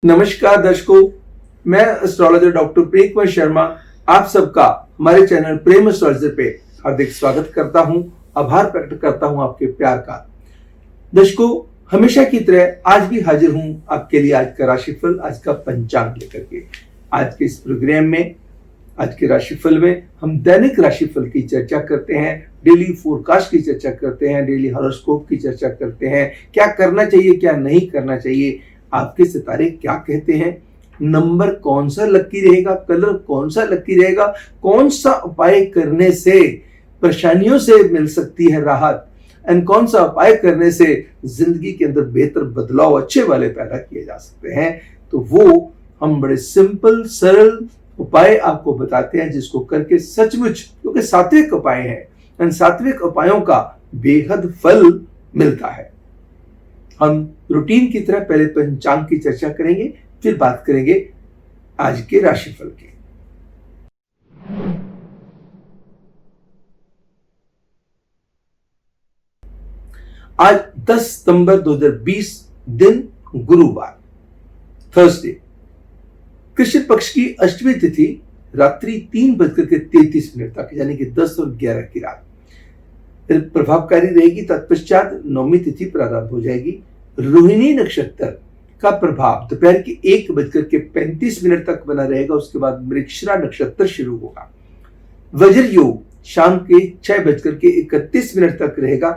नमस्कार दर्शकों, मैं एस्ट्रोलॉजर डॉक्टर प्रेम कुमार शर्मा आप सबका हमारे चैनल प्रेम एस्ट्रोलॉजर पे हार्दिक स्वागत करता हूं। आभार प्रकट करता हूं आपके प्यार का। दर्शकों, हमेशा की तरह आज भी हाजिर हूं आपके लिए आज का राशिफल, आज का पंचांग लेकर के। आज के इस प्रोग्राम में, आज के राशिफल में हम दैनिक राशिफल की चर्चा करते हैं, डेली फोरकास्ट की चर्चा करते हैं, डेली हॉरोस्कोप की चर्चा करते हैं। क्या करना चाहिए, क्या नहीं करना चाहिए, आपके सितारे क्या कहते हैं, नंबर कौन सा लकी रहेगा, कलर कौन सा लकी रहेगा, कौन सा उपाय करने से परेशानियों से मिल सकती है राहत, एंड कौन सा उपाय करने से जिंदगी के अंदर बेहतर बदलाव अच्छे वाले पैदा किए जा सकते हैं। तो वो हम बड़े सिंपल सरल उपाय आपको बताते हैं, जिसको करके सचमुच, क्योंकि सात्विक उपाय हैं, एंड सात्विक उपायों का बेहद फल मिलता है। हम रूटीन की तरह पहले पंचांग की चर्चा करेंगे, फिर बात करेंगे आज के राशिफल की। आज 10 सितंबर 2020, दिन गुरुवार, थर्सडे। कृष्ण पक्ष की अष्टमी तिथि रात्रि 3:33 तक, यानी कि 10 और 11 की रात प्रभावकारी रहेगी। तत्पश्चात नौमी तिथि प्रारंभ हो जाएगी। रोहिणी नक्षत्र का प्रभाव दोपहर के 1:35 तक बना रहेगा। उसके बाद मृगशिरा नक्षत्र शुरू होगा। वज्र योग शाम के 6:31 तक रहेगा।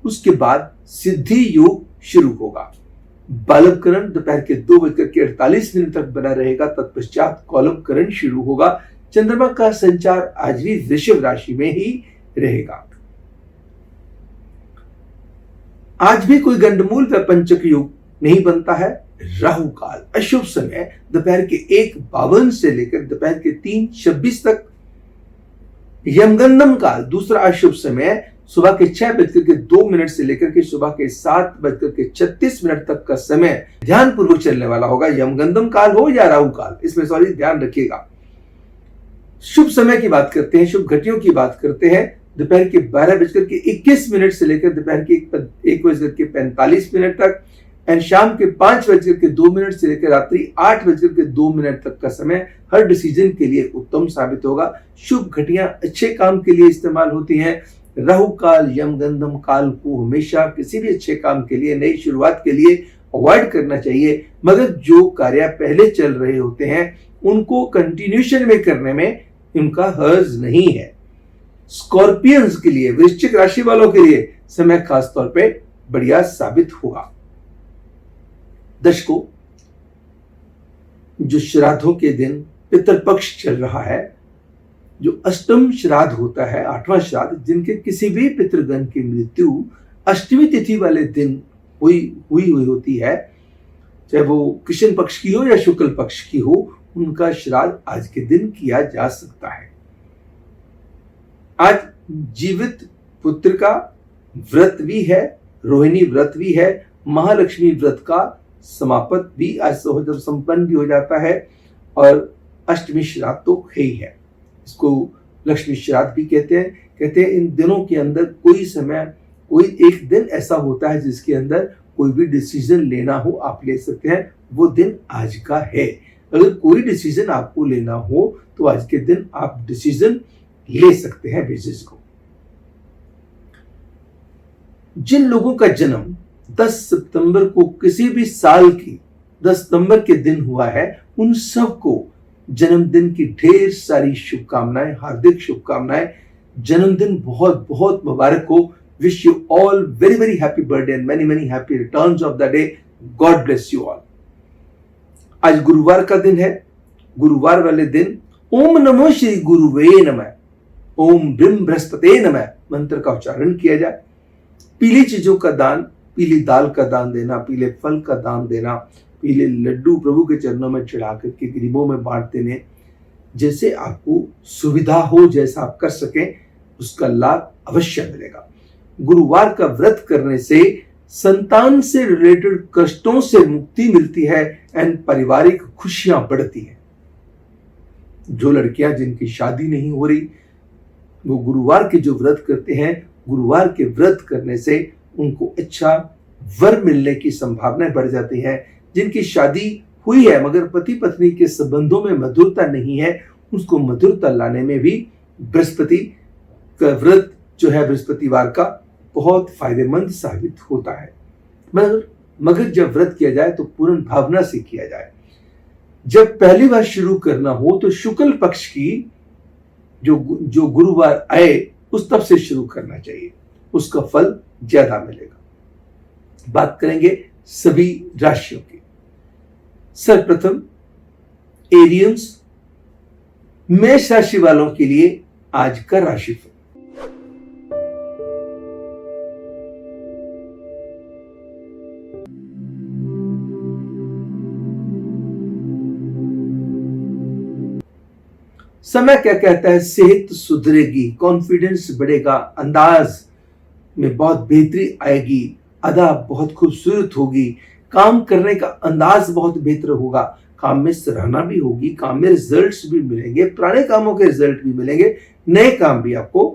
उसके बाद सिद्धि योग शुरू होगा। बालवकरण दोपहर के 2:48 तक बना रहेगा। तत्पश्चात कौलवकरण शुरू होगा। चंद्रमा का संचार आज भी वृषभ राशि में ही रहेगा। आज भी कोई गंडमूल व पंचक योग नहीं बनता है। राहु काल अशुभ समय दोपहर के 1:52 से लेकर दोपहर के 3:26 तक। यमगंडम काल दूसरा अशुभ समय सुबह के 6:02 से लेकर के सुबह के 7:36 तक का समय ध्यान पूर्वक चलने वाला होगा। यमगंडम काल हो या राहु काल, इसमें सॉरी ध्यान रखिएगा। शुभ समय की बात करते हैं, शुभ घटियों की बात करते हैं। दोपहर के 12:21 से लेकर दोपहर के 1:45 तक, एंड शाम के 5:02 से लेकर रात्रि 8:02 तक का समय हर डिसीजन के लिए उत्तम साबित होगा। शुभ घटियां अच्छे काम के लिए इस्तेमाल होती हैं। राहु काल, यमगंडम काल को हमेशा किसी भी अच्छे काम के लिए, नई शुरुआत के लिए अवॉइड करना चाहिए। मगर जो कार्य पहले चल रहे होते हैं उनको कंटिन्यूशन में करने में इनका हर्ज नहीं है। स्कॉर्पियंस के लिए, वृश्चिक राशि वालों के लिए समय खास तौर पे बढ़िया साबित होगा। दर्शकों, जो श्राद्धों के दिन पितृपक्ष चल रहा है, जो अष्टम श्राद्ध होता है, 8वां श्राद्ध, जिनके किसी भी पितृगण की मृत्यु अष्टमी तिथि वाले दिन हुई होती है, चाहे वो कृष्ण पक्ष की हो या शुक्ल पक्ष की हो, उनका श्राद्ध आज के दिन किया जा सकता है। आज जीवित पुत्र का व्रत भी है, रोहिणी व्रत भी है, महालक्ष्मी व्रत का समापन भी आज संपन्न भी हो जाता है, और अष्टमी श्राद्ध तो है ही है। इसको लक्ष्मी श्राद्ध भी कहते हैं। इन दिनों के अंदर कोई समय, कोई एक दिन ऐसा होता है जिसके अंदर कोई भी डिसीजन लेना हो आप ले सकते हैं। वो दिन आज का है। अगर कोई डिसीजन आपको लेना हो तो आज के दिन आप डिसीजन ले सकते हैं बेसिस को। जिन लोगों का जन्म 10 सितंबर को किसी भी साल की 10 सितंबर के दिन हुआ है, उन सबको जन्मदिन की ढेर सारी शुभकामनाएं, हार्दिक शुभकामनाएं। जन्मदिन बहुत बहुत मुबारक हो। Wish you all very very happy birthday and many many happy returns of the day. God bless you all. आज गुरुवार का दिन है। गुरुवार वाले दिन ओम नमो श्री गुरुवे नमः, ओम ब्रह्म बृहस्पते नमः मंत्र का उच्चारण किया जाए। पीली चीजों का दान, पीली दाल का दान देना, पीले फल का दान देना, पीले लड्डू प्रभु के चरणों में चढ़ा करके गरीबों में बांट देने, जैसे आपको सुविधा हो, जैसा आप कर सकें, उसका लाभ अवश्य मिलेगा। गुरुवार का व्रत करने से संतान से रिलेटेड कष्टों से मुक्ति मिलती है एंड पारिवारिक खुशियां बढ़ती है। जो लड़कियां जिनकी शादी नहीं हो रही, वो गुरुवार के जो व्रत करते हैं, गुरुवार के व्रत करने से उनको अच्छा वर मिलने की संभावनाएं बढ़ जाती हैं। जिनकी शादी हुई है, मगर पति पत्नी के संबंधों में मधुरता नहीं है, उसको मधुरता लाने में भी बृहस्पति का व्रत जो है बृहस्पतिवार का बहुत फायदेमंद साबित होता है। मगर जब व्रत किया जाए तो पूर्ण भावना से किया जाए। जब पहली बार शुरू करना हो तो शुक्ल पक्ष की जो गुरुवार आए उस तब से शुरू करना चाहिए, उसका फल ज्यादा मिलेगा। बात करेंगे सभी राशियों की। सर्वप्रथम एरियंस, मेष राशि वालों के लिए आज का राशिफल। समय क्या कहता है? सेहत सुधरेगी, कॉन्फिडेंस बढ़ेगा, अंदाज में बहुत बेहतरी आएगी, अदा बहुत खूबसूरत होगी, काम करने का अंदाज बहुत बेहतर होगा, काम में सराहना भी होगी, काम में रिजल्ट्स भी मिलेंगे, पुराने कामों के रिजल्ट भी मिलेंगे, नए काम भी आपको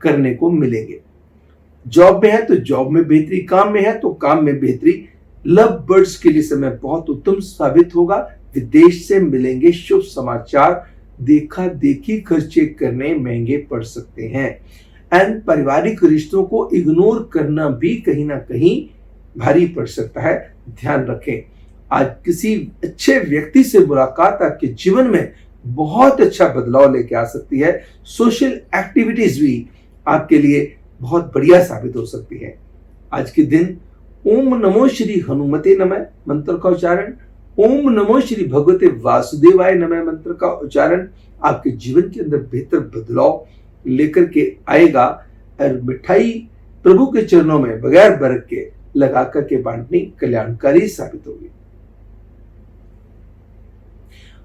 करने को मिलेंगे। जॉब में है तो जॉब में बेहतरी, काम में है तो काम में बेहतरी। लव बर्ड्स के लिए समय बहुत उत्तम साबित होगा। विदेश से मिलेंगे शुभ समाचार, देखा देखी खर्चे करने महंगे पड़ सकते हैं। एंड पारिवारिक रिश्तों को इग्नोर करना भी कहीं ना कहीं भारी पड़ सकता है, ध्यान रखें। आज किसी अच्छे व्यक्ति से मुलाकात आपके जीवन में बहुत अच्छा बदलाव लेके आ सकती है। सोशल एक्टिविटीज भी आपके लिए बहुत बढ़िया साबित हो सकती है। आज के दिन ओम नमो श्री हनुमते नमः मंत्र का उच्चारण, ओम नमो श्री भगवते वासुदेवाय नमः मंत्र का उच्चारण आपके जीवन के अंदर बेहतर बदलाव लेकर के आएगा। और मिठाई प्रभु के चरणों में बगैर बरत के लगा करके बांटनी कल्याणकारी साबित होगी।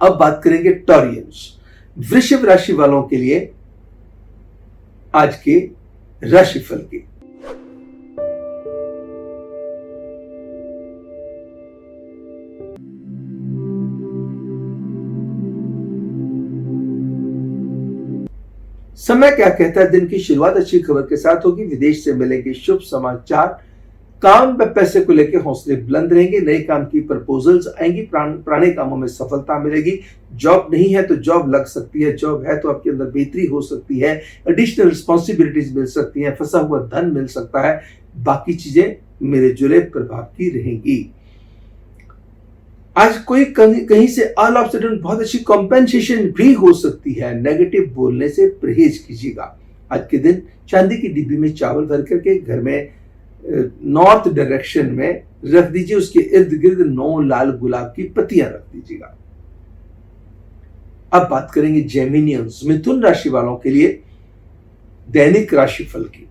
अब बात करेंगे टॉरियंस, वृषभ राशि वालों के लिए आज के राशिफल की। समय क्या कहता है? दिन की शुरुआत अच्छी खबर के साथ होगी, विदेश से मिलेंगे शुभ समाचार, काम व पैसे को लेकर हौसले बुलंद रहेंगे, नए काम की प्रपोजल्स आएंगी, पुराने कामों में सफलता मिलेगी। जॉब नहीं है तो जॉब लग सकती है, जॉब है तो आपके अंदर बेहतरी हो सकती है, एडिशनल रिस्पॉन्सिबिलिटीज मिल सकती हैं, फंसा हुआ धन मिल सकता है, बाकी चीजें मिले जुले प्रभाव की रहेंगी। आज कोई कहीं से ऑल ऑफ सडन बहुत अच्छी कॉम्पेंसेशन भी हो सकती है। नेगेटिव बोलने से परहेज कीजिएगा। आज के दिन चांदी की डिब्बी में चावल भर करके घर में नॉर्थ डायरेक्शन में रख दीजिए, उसके इर्द गिर्द 9 लाल गुलाब की पत्तियां रख दीजिएगा। अब बात करेंगे जेमिनियंस, मिथुन राशि वालों के लिए दैनिक राशिफल की।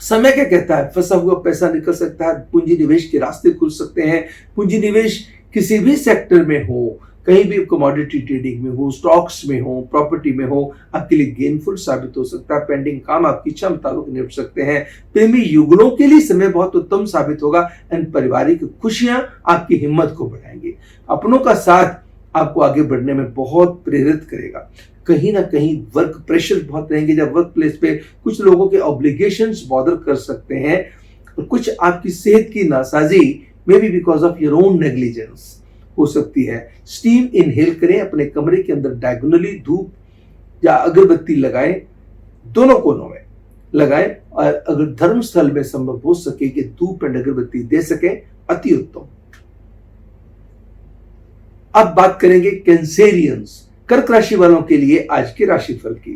समय क्या कहता है? फंसा हुआ पैसा निकल सकता है, पूंजी निवेश के रास्ते खुल सकते हैं। पूंजी निवेश किसी भी सेक्टर में हो, कहीं भी कमोडिटी ट्रेडिंग में हो, स्टॉक्स में हो, प्रॉपर्टी में हो, आपके लिए गेनफुल साबित हो सकता है। पेंडिंग काम आपकी इच्छा मुताबिक निपट सकते हैं। प्रेमी युगलों के लिए समय बहुत उत्तम साबित होगा। एंड पारिवारिक खुशियां आपकी हिम्मत को बढ़ाएंगी। अपनों का साथ आपको आगे बढ़ने में बहुत प्रेरित करेगा। कहीं ना कहीं वर्क प्रेशर बहुत रहेंगे, जब वर्क प्लेस पे कुछ लोगों के ऑब्लिगेशंस बॉदर कर सकते हैं, और कुछ आपकी सेहत की नासाजी may be because of your own negligence हो सकती है। स्टीम इनहेल करें, अपने कमरे के अंदर डायगोनली धूप या अगरबत्ती लगाएं, दोनों कोनों में लगाएं, और अगर धर्म स्थल में संभव हो सके कि धूप एंड अगरबत्ती दे सके, अति उत्तम। अब बात करेंगे कैंसेरियंस, कर्क राशि वालों के लिए आज के राशिफल की।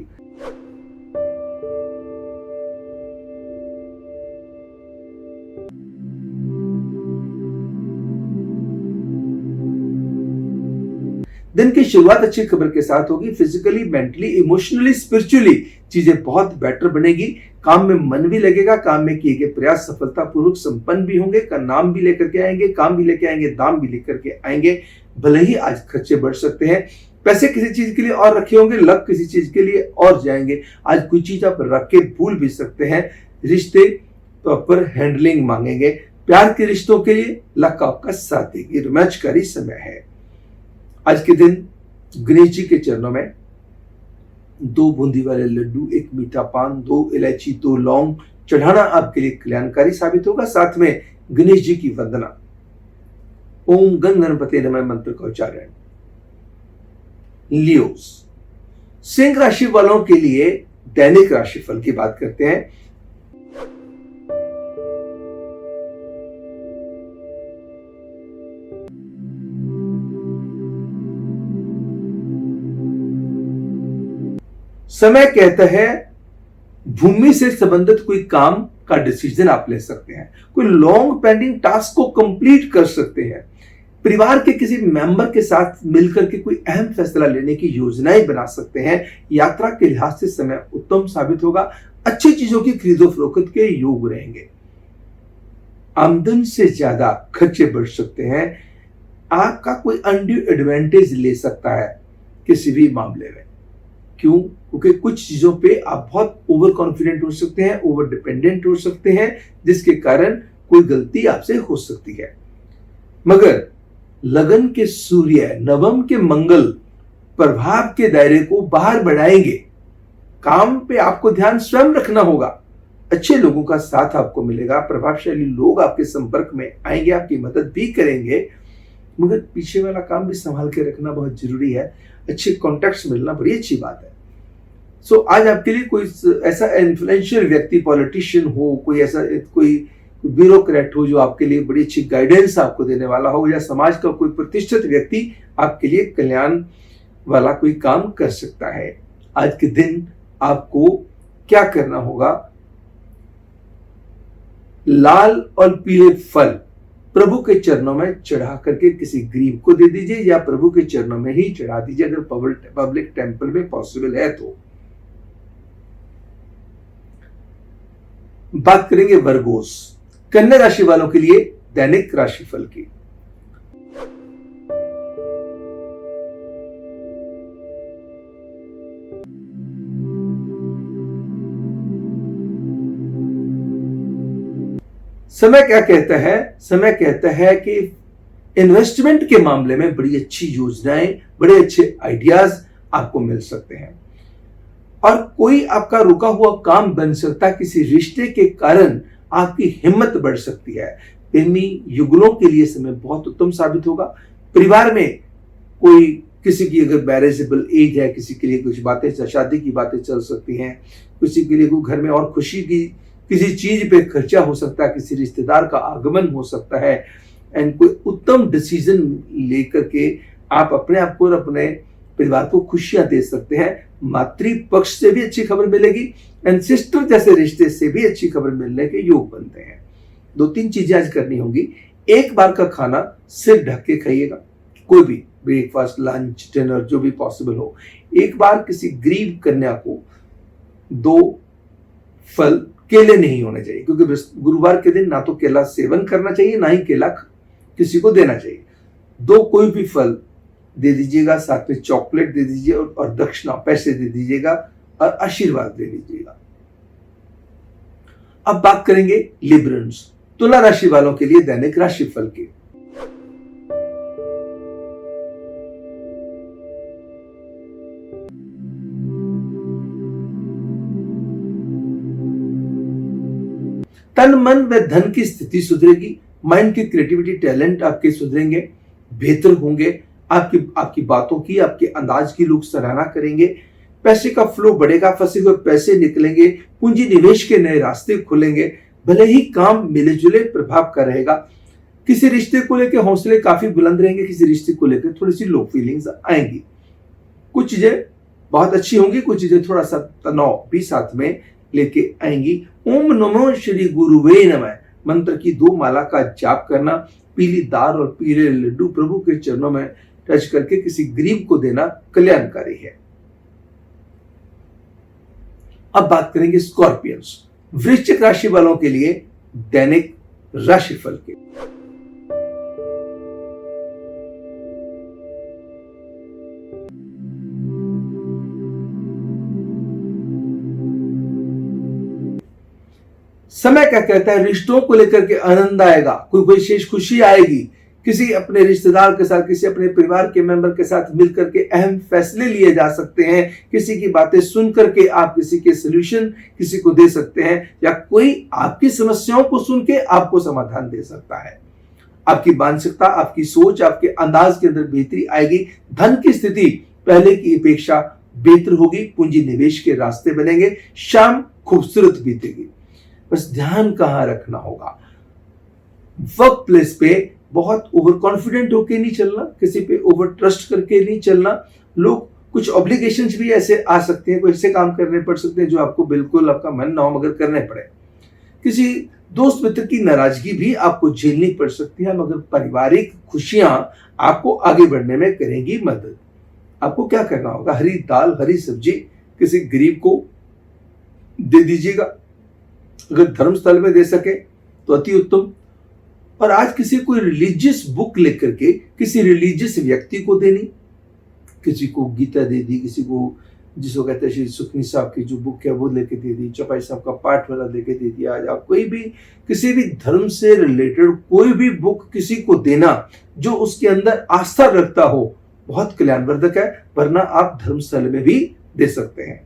दिन की शुरुआत अच्छी खबर के साथ होगी। फिजिकली, मेंटली, इमोशनली, स्पिरिचुअली चीजें बहुत बेटर बनेगी। काम में मन भी लगेगा, काम में किए गए प्रयास सफलतापूर्वक संपन्न भी होंगे। का नाम भी लेकर के आएंगे, काम भी लेके आएंगे, दाम भी लेकर के आएंगे। भले ही आज खर्चे बढ़ सकते हैं, पैसे किसी चीज के लिए और रखे होंगे, लग किसी चीज के लिए और जाएंगे। आज कोई चीज आप रख के भूल भी सकते हैं। रिश्ते प्रॉपर हैंडलिंग मांगेंगे। प्यार के रिश्तों के लिए लक आपका साथ देगी। रोमांचकारी समय है। आज के दिन गणेश जी के चरणों में 2 बूंदी वाले लड्डू, 1 मीठा पान, 2 इलायची, 2 लौंग चढ़ाना आपके लिए कल्याणकारी साबित होगा। साथ में गणेश जी की वंदना, ओम गण गणपते नमः मंत्र का उच्चारण। लियोस, सिंह राशि वालों के लिए दैनिक राशिफल की बात करते हैं। समय कहता है भूमि से संबंधित कोई काम का डिसीजन आप ले सकते हैं, कोई लॉन्ग पेंडिंग टास्क को कंप्लीट कर सकते हैं, परिवार के किसी मेंबर के साथ मिलकर के कोई अहम फैसला लेने की योजनाएं बना सकते हैं। यात्रा के लिहाज से समय उत्तम साबित होगा। अच्छी चीजों की खरीदो फरोख्त के योग रहेंगे। आमदन से ज्यादा खर्चे बढ़ सकते हैं। आपका कोई अनड्यू एडवांटेज ले सकता है किसी भी मामले में। क्यों? क्योंकि कुछ चीजों पे आप बहुत ओवर कॉन्फिडेंट हो सकते हैं, ओवर डिपेंडेंट हो सकते हैं, जिसके कारण कोई गलती आपसे हो सकती है। मगर लगन के सूर्य, नवम के मंगल प्रभाव के दायरे को बाहर बढ़ाएंगे। काम पे आपको ध्यान स्वयं रखना होगा। अच्छे लोगों का साथ आपको मिलेगा, प्रभावशाली लोग आपके संपर्क में आएंगे, आपकी मदद भी करेंगे, मगर पीछे वाला काम भी संभाल के रखना बहुत जरूरी है। अच्छे कॉन्टैक्ट्स मिलना बड़ी अच्छी बात है। सो आज आपके लिए कोई ऐसा इन्फ्लुएंशियल व्यक्ति, पॉलिटिशियन हो, कोई ऐसा कोई ब्यूरोक्रेट हो जो आपके लिए बड़ी अच्छी गाइडेंस आपको देने वाला हो, या समाज का कोई प्रतिष्ठित व्यक्ति आपके लिए कल्याण वाला कोई काम कर सकता है। आज के दिन आपको क्या करना होगा? लाल और पीले फल प्रभु के चरणों में चढ़ा करके किसी गरीब को दे दीजिए, या प्रभु के चरणों में ही चढ़ा दीजिए अगर पब्लिक टेम्पल में पॉसिबल है तो। बात करेंगे वर्गोस, कन्या राशि वालों के लिए दैनिक राशिफल की। समय क्या कहता है? समय कहता है कि इन्वेस्टमेंट के मामले में बड़ी अच्छी योजनाएं, बड़े अच्छे आइडियाज आपको मिल सकते हैं, और कोई आपका रुका हुआ काम बन सकता है। किसी रिश्ते के कारण आपकी हिम्मत बढ़ सकती है। प्रेमी युगलों के लिए समय बहुत उत्तम साबित होगा। परिवार में कोई किसी की अगर मैरिजेबल एज है, किसी के लिए कुछ बातें, शादी की बातें चल सकती हैं, किसी के लिए कोई घर में और खुशी की किसी चीज पे खर्चा हो सकता है, किसी रिश्तेदार का आगमन हो सकता है, एंड कोई उत्तम डिसीजन लेकर के आप अपने आप को और अपने परिवार को खुशियां दे सकते हैं। मातृ पक्ष से भी अच्छी खबर मिलेगी, एंड सिस्टर जैसे रिश्ते से भी अच्छी खबर मिलने के योग बनते हैं। 2-3 चीजें आज करनी होंगी। एक बार का खाना सिर ढक के खाइएगा, कोई भी ब्रेकफास्ट, लंच, डिनर जो भी पॉसिबल हो। एक बार किसी गरीब कन्या को 2 फल, केले नहीं होने चाहिए, क्योंकि गुरुवार के दिन ना तो केला सेवन करना चाहिए, ना ही केला किसी को देना चाहिए। 2 कोई भी फल दे दीजिएगा, साथ में चॉकलेट दे दीजिए, और दक्षिणा पैसे दे दीजिएगा, और आशीर्वाद दे दीजिएगा। अब बात करेंगे लिब्रन्स, तुला राशि वालों के लिए दैनिक राशिफल की। तन मन व धन की स्थिति सुधरेगी। माइंड की क्रिएटिविटी, टैलेंट आपके सुधरेंगे, बेहतर होंगे। आपकी बातों की, आपके अंदाज की लोग सराहना करेंगे। पैसे का फ्लो बढ़ेगा, फंसे हुए पैसे निकलेंगे, पूंजी निवेश के नए रास्ते खुलेंगे। भले ही काम मिले जुले प्रभाव का रहेगा। किसी रिश्ते को लेकर हौसले काफी बुलंद रहेंगे, किसी रिश्ते को लेकर थोड़ी सी लो फीलिंग्स आएंगी। कुछ चीजें बहुत अच्छी होंगी, कुछ चीजें थोड़ा सा तनाव भी साथ में लेके आएंगी। ओम नमो श्री गुरुवे नमः मंत्र की 2 माला का जाप करना, पीली दाल और पीले लड्डू प्रभु के चरणों में टच करके किसी गरीब को देना कल्याणकारी है। अब बात करेंगे स्कॉर्पियंस, वृश्चिक राशि वालों के लिए दैनिक राशिफल के। समय क्या कहता है? रिश्तों को लेकर के आनंद आएगा, कोई विशेष खुशी आएगी, किसी अपने रिश्तेदार के साथ, किसी अपने परिवार के मेंबर के साथ मिलकर के अहम फैसले लिए जा सकते हैं। किसी की बातें सुन करके आप किसी के सॉल्यूशन किसी को दे सकते हैं, या कोई आपकी समस्याओं को सुन के आपको समाधान दे सकता है। आपकी मानसिकता, आपकी सोच, आपके अंदाज के अंदर बेहतरी आएगी। धन की स्थिति पहले की अपेक्षा बेहतर होगी। पूंजी निवेश के रास्ते बनेंगे। शाम खूबसूरत बीतेगी। बस ध्यान कहां रखना होगा, वर्क प्लेस पे बहुत ओवर कॉन्फिडेंट होके नहीं चलना, किसी पे ओवर ट्रस्ट करके नहीं चलना। लोग कुछ ऑब्लिगेशंस भी ऐसे आ सकते हैं, कोई ऐसे काम करने पड़ सकते हैं जो आपको बिल्कुल आपका मन ना हो मगर करने पड़े। किसी दोस्त मित्र की नाराजगी भी आपको झेलनी पड़ सकती है, मगर पारिवारिक खुशियां आपको आगे बढ़ने में करेंगी मदद। आपको क्या करना होगा, हरी दाल, हरी सब्जी किसी गरीब को दे दीजिएगा। अगर धर्मस्थल में दे सके तो अति उत्तम। और आज किसी कोई रिलीजियस बुक लेकर के किसी रिलीजियस व्यक्ति को देनी, किसी को गीता दे दी, किसी को जिसको कहते हैं श्री सुखनी साहब की जो बुक है वो लेके दे दी, चौपाई साहब का पाठ वाला लेके दे दिया। आज आप कोई भी किसी भी धर्म से रिलेटेड कोई भी बुक किसी को देना जो उसके अंदर आस्था रखता हो, बहुत कल्याणवर्धक है। वरना आप धर्मस्थल में भी दे सकते हैं।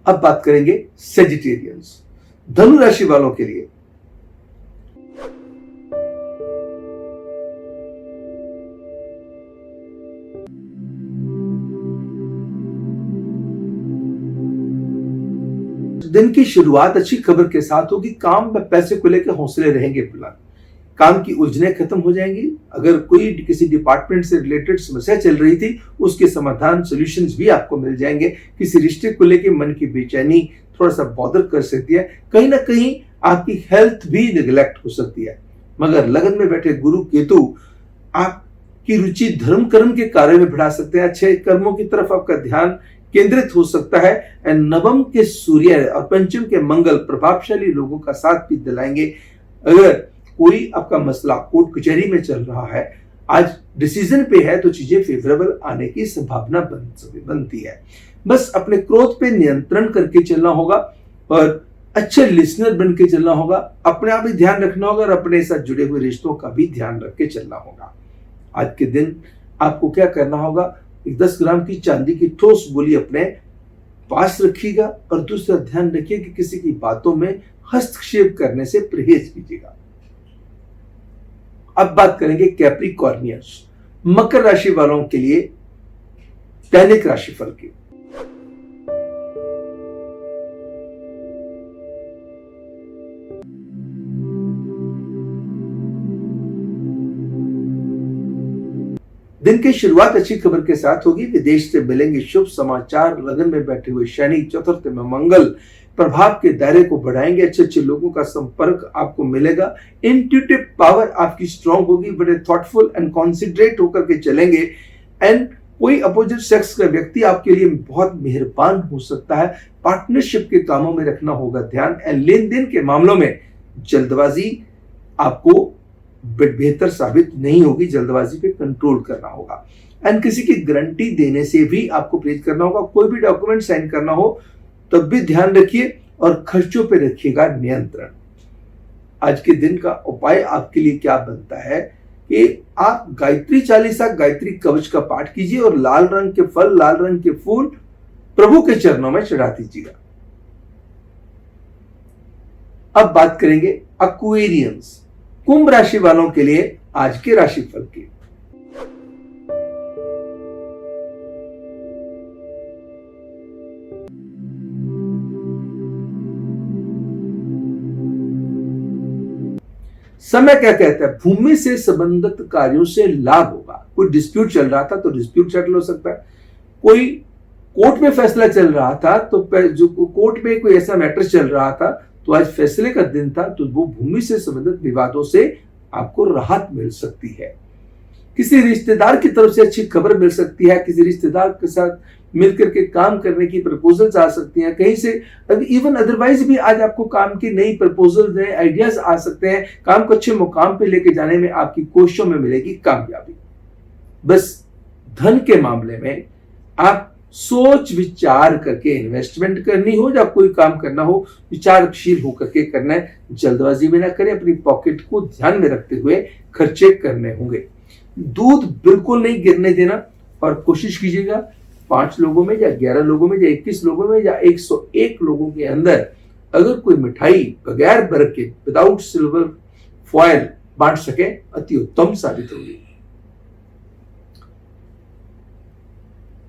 अब बात करेंगे सेजिटेरियंस, धनु राशि वालों के लिए। दिन की शुरुआत अच्छी खबर के साथ होगी। काम में पैसे को लेकर हौसले रहेंगे बुलंद। काम की उलझनें खत्म हो जाएंगी। अगर कोई किसी डिपार्टमेंट से रिलेटेड समस्या चल रही थी, उसके समाधान सॉल्यूशंस भी आपको मिल जाएंगे। किसी रिश्ते को लेकर मन की बेचैनी थोड़ा सा बॉदर कर सकती है। कहीं ना कहीं आपकी हेल्थ भी निगलेक्ट हो सकती है। मगर लगन में बैठे गुरु केतु आपकी रुचि धर्म कर्म के कार्य में बढ़ा सकते हैं। अच्छे कर्मों की तरफ आपका ध्यान केंद्रित हो सकता है। नवम के सूर्य और पंचम के मंगल प्रभावशाली लोगों का साथ भी दिलाएंगे। अगर कोई आपका मसला कोर्ट कचहरी में चल रहा है, आज डिसीजन पे है, तो चीजें फेवरेबल आने की संभावना बनती है। बस अपने क्रोध पे नियंत्रण करके चलना होगा और अच्छे लिसनर बन के चलना होगा। अपने आप ही ध्यान रखना होगा और अपने साथ जुड़े हुए रिश्तों का भी ध्यान रख के चलना होगा। आज के दिन आपको क्या करना होगा, 10 ग्राम की चांदी की ठोस गोली अपने पास रखिएगा और दूसरा ध्यान रखिए कि किसी की बातों में हस्तक्षेप करने से परहेज कीजिएगा। अब बात करेंगे कैप्रिकॉर्नियस, मकर राशि वालों के लिए दैनिक राशिफल की। दिन की शुरुआत अच्छी खबर के साथ होगी। विदेश से मिलेंगे शुभ समाचार। लगन में बैठे हुए शनि, चतुर्थ में मंगल प्रभाव के दायरे को बढ़ाएंगे। अच्छे अच्छे लोगों का संपर्क आपको मिलेगा। इंट्यूटिव पावर आपकी स्ट्रांग होगी। बड़े थॉटफुल एंड कॉन्सिडरेट होकर के चलेंगे। एंड कोई अपोजिट सेक्स का व्यक्ति आपके लिए बहुत मेहरबान हो सकता है। पार्टनरशिप के कामों में रखना होगा ध्यान। एंड लेन देन के मामलों में जल्दबाजी आपको बेहतर साबित नहीं होगी। जल्दबाजी पे कंट्रोल करना होगा। एंड किसी की गारंटी देने से भी आपको परहेज करना होगा। कोई भी डॉक्यूमेंट साइन करना हो तब भी ध्यान रखिए और खर्चों पे रखिएगा नियंत्रण। आज के दिन का उपाय आपके लिए क्या बनता है कि आप गायत्री चालीसा, गायत्री कवच का पाठ कीजिए और लाल रंग के फल, लाल रंग के फूल प्रभु के चरणों में चढ़ा दीजिएगा। अब बात करेंगे एक्वेरियंस, कुंभ राशि वालों के लिए आज के राशिफल की। समय क्या कहता है, भूमि से संबंधित कार्यों से लाभ होगा। कोई डिस्प्यूट चल रहा था तो डिस्प्यूट सेटल हो सकता है। कोई कोर्ट में फैसला चल रहा था तो जो कोर्ट में कोई ऐसा मैटर चल रहा था तो आज फैसले का दिन था, तो वो भूमि से संबंधित विवादों से आपको राहत मिल सकती है। किसी रिश्तेदार की तरफ से अच्छी खबर मिल सकती है। किसी रिश्तेदार के साथ मिलकर के काम करने की प्रपोजल्स आ सकती हैं। कहीं से इवन अदरवाइज भी आज आपको काम की नई प्रपोजल, नए आइडियाज आ सकते हैं। काम को अच्छे मुकाम पे लेके जाने में आपकी कोशिशों में मिलेगी कामयाबी। बस धन के मामले में आप सोच विचार करके इन्वेस्टमेंट करनी हो या कोई काम करना हो, विचारशील होकर के करना है। जल्दबाजी में ना करें, अपनी पॉकेट को ध्यान में रखते हुए खर्चे करने होंगे। दूध बिल्कुल नहीं गिरने देना और कोशिश कीजिएगा 5 लोगों में या 11 लोगों में या 21 लोगों में या 101 लोगों के अंदर अगर कोई मिठाई बगैर बर्फ के, विदाउट सिल्वर फॉयल बांट सके, अति उत्तम साबित होगी।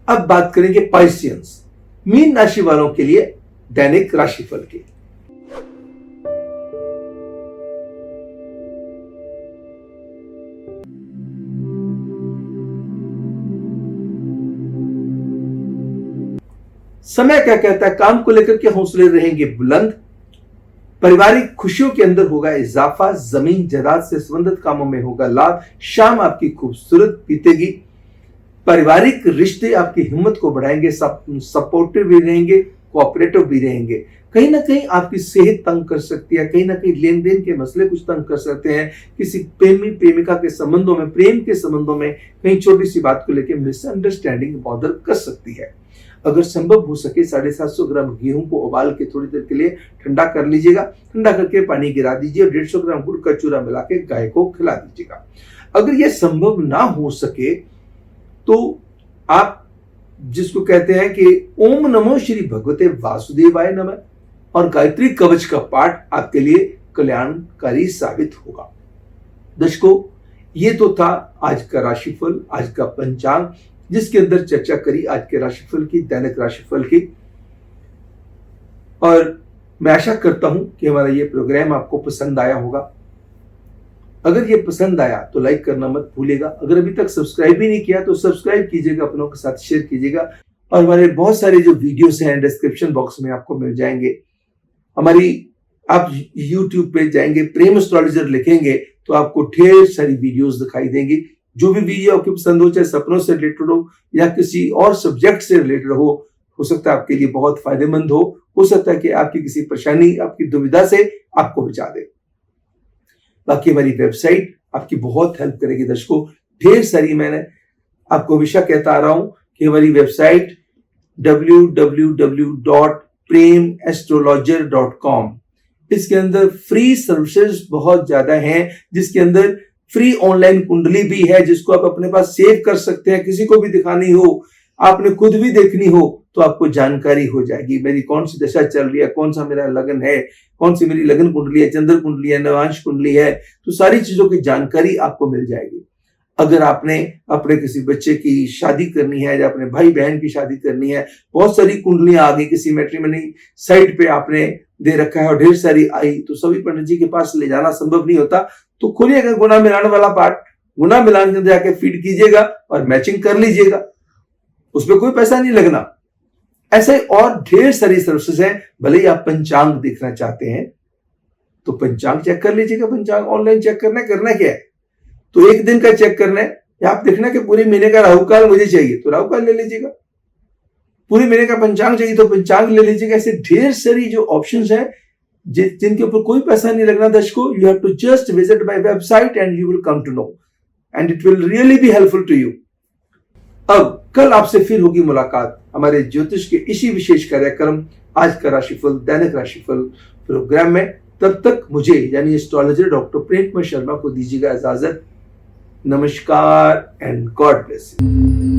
अब बात करेंगे पाइसियंस, मीन राशि वालों के लिए दैनिक राशिफल की। समय क्या कहता है? काम को लेकर के हौसले रहेंगे बुलंद, पारिवारिक खुशियों के अंदर होगा इजाफा, जमीन जायदाद से संबंधित कामों में होगा लाभ, शाम आपकी खूबसूरत बीतेगी, पारिवारिक रिश्ते आपकी हिम्मत को बढ़ाएंगे, सपोर्टिव भी रहेंगे, कोऑपरेटिव भी रहेंगे। कहीं ना कहीं आपकी सेहत तंग कर सकती है, कहीं ना कहीं लेन देन के मसले कुछ तंग कर सकते हैं, किसी प्रेमी प्रेमिका के संबंधों में, प्रेम के संबंधों में कहीं छोटी सी बात को लेकर मिसअंडरस्टैंडिंग बॉदर कर सकती है। अगर संभव हो सके 750 ग्राम गेहूं को उबाल के थोड़ी देर के लिए ठंडा कर लीजिएगा, ठंडा करके पानी गिरा दीजिए और 150 ग्राम गुड़ का चूरा मिला के गाय को खिला दीजिएगा। अगर यह संभव ना हो सके तो आप जिसको कहते हैं कि ओम नमो श्री भगवते वासुदेवाय नमः और गायत्री कवच का पाठ आपके लिए कल्याणकारी साबित होगा। दर्शकों, ये तो था आज का राशिफल, आज का पंचांग, जिसके अंदर चर्चा करी आज के राशिफल की, दैनिक राशिफल की। और मैं आशा करता हूं कि हमारा ये प्रोग्राम आपको पसंद आया होगा। अगर ये पसंद आया तो लाइक करना मत भूलिएगा। अगर अभी तक सब्सक्राइब भी नहीं किया तो सब्सक्राइब कीजिएगा, अपनों के साथ शेयर कीजिएगा। और हमारे बहुत सारे जो वीडियोस हैं डिस्क्रिप्शन बॉक्स में आपको मिल जाएंगे। हमारी आप YouTube पे जाएंगे, प्रेम एस्ट्रोलॉजर लिखेंगे तो आपको ढेर सारी वीडियोस दिखाई देंगी। जो भी वीडियो आपको पसंद हो, चाहे सपनों से रिलेटेड हो या किसी और सब्जेक्ट से रिलेटेड हो सकता है आपके लिए बहुत फायदेमंद हो सकता है कि आपकी किसी परेशानी, आपकी दुविधा से आपको बचा दे। बाकी हमारी वेबसाइट आपकी बहुत हेल्प करेगी दर्शकों। ढेर सारी, मैंने आपको हमेशा कहता आ रहा हूं कि हमारी वेबसाइट www.premastrologer.com, इसके अंदर फ्री सर्विसेज बहुत ज्यादा हैं, जिसके अंदर फ्री ऑनलाइन कुंडली भी है जिसको आप अपने पास सेव कर सकते हैं। किसी को भी दिखानी हो, आपने खुद भी देखनी हो तो आपको जानकारी हो जाएगी मेरी कौन सी दशा चल रही है, कौन सा मेरा लगन है, कौन सी मेरी लगन कुंडली है, चंद्र कुंडली है, नवांश कुंडली है, तो सारी चीजों की जानकारी आपको मिल जाएगी। अगर आपने अपने किसी बच्चे की शादी करनी है या अपने भाई बहन की शादी करनी है, बहुत सारी कुंडलियां आ गई, किसी मैट्रिमनी साइट पे आपने दे रखा है और ढेर सारी आई, तो सभी पंडित जी के पास ले जाना संभव नहीं होता। तो खोलिएगा गुना मिलान वाला पार्ट, गुना मिलान के अंदर जाके फीड कीजिएगा और मैचिंग कर लीजिएगा, उसमें कोई पैसा नहीं लगना। ऐसे और ढेर सारी सर्विसेज हैं। भले ही आप पंचांग देखना चाहते हैं तो पंचांग चेक कर लीजिएगा। पंचांग ऑनलाइन चेक करना क्या है? तो एक दिन का चेक करना है या आप देखना कि पूरे महीने का राहु काल मुझे चाहिए तो राहु काल ले लीजिएगा, पूरे महीने का पंचांग चाहिए तो पंचांग ले लीजिएगा। ऐसे ढेर सारी जो ऑप्शंस हैं जिनके ऊपर कोई पैसा नहीं लगना दर्शकों। You have to just visit my website and you will come to know and it will really be helpful to you. अब कल आपसे फिर होगी मुलाकात हमारे ज्योतिष के इसी विशेष कार्यक्रम आज का राशिफल, दैनिक राशिफल प्रोग्राम में। तब तक मुझे यानी एस्ट्रोलॉजर डॉक्टर प्रेम शर्मा को दीजिएगा इजाजत। नमस्कार एंड गॉड ब्लेस यू।